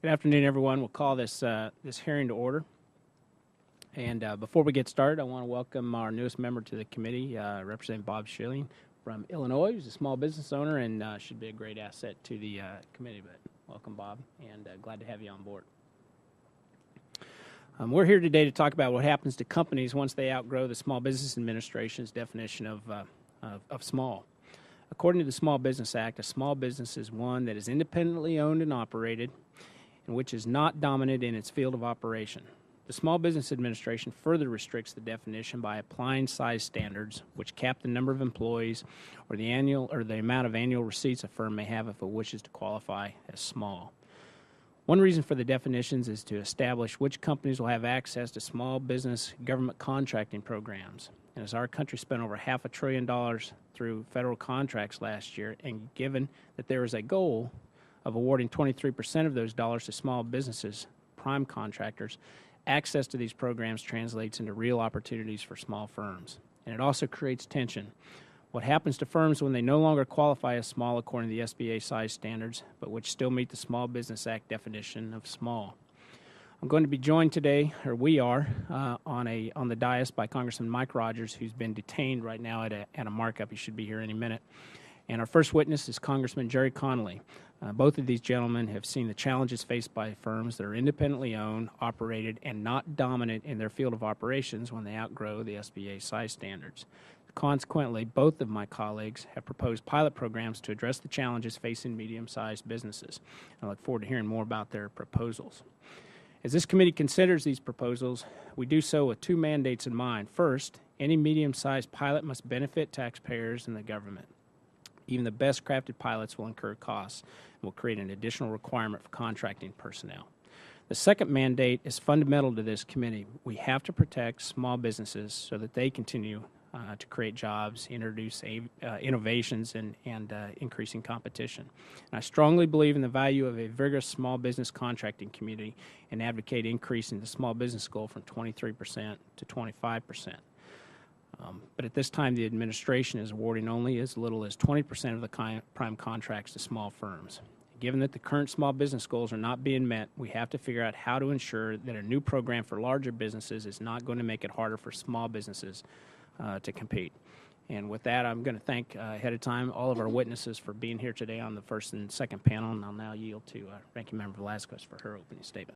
Good afternoon, everyone. We'll call this hearing to order. And before we get started, I want to welcome our newest member to the committee, Representative Bob Schilling from Illinois, who's a small business owner and should be a great asset to the committee. But welcome, Bob, and glad to have you on board. We're here today to talk about what happens to companies once they outgrow the Small Business Administration's definition of small. According to the Small Business Act, a small business is one that is independently owned and operated and which is not dominant in its field of operation. The Small Business Administration further restricts the definition by applying size standards which cap the number of employees or the amount of annual receipts a firm may have if it wishes to qualify as small. One reason for the definitions is to establish which companies will have access to small business government contracting programs. And as our country spent over $500 billion through federal contracts last year, and given that there is a goal of awarding 23% of those dollars to small businesses, prime contractors, access to these programs translates into real opportunities for small firms. And it also creates tension. What happens to firms when they no longer qualify as small according to the SBA size standards, but which still meet the Small Business Act definition of small? I'm going to be joined today, or we are, on the dais by Congressman Mike Rogers, who's been detained right now at a markup. He should be here any minute. And our first witness is Congressman Jerry Connolly. Both of these gentlemen have seen the challenges faced by firms that are independently owned, operated, and not dominant in their field of operations when they outgrow the SBA size standards. Consequently, both of my colleagues have proposed pilot programs to address the challenges facing medium-sized businesses. I look forward to hearing more about their proposals. As this committee considers these proposals, we do so with two mandates in mind. First, any medium-sized pilot must benefit taxpayers and the government. Even the best crafted pilots will incur costs and will create an additional requirement for contracting personnel. The second mandate is fundamental to this committee. We have to protect small businesses so that they continue to create jobs, introduce innovations, and increasing competition. And I strongly believe in the value of a vigorous small business contracting community and advocate increasing the small business goal from 23% to 25%. But at this time, the administration is awarding only as little as 20% of the prime contracts to small firms. Given that the current small business goals are not being met, we have to figure out how to ensure that a new program for larger businesses is not going to make it harder for small businesses to compete. And with that, I'm going to thank ahead of time all of our witnesses for being here today on the first and second panel, and I'll now yield to Ranking Member Velasquez for her opening statement.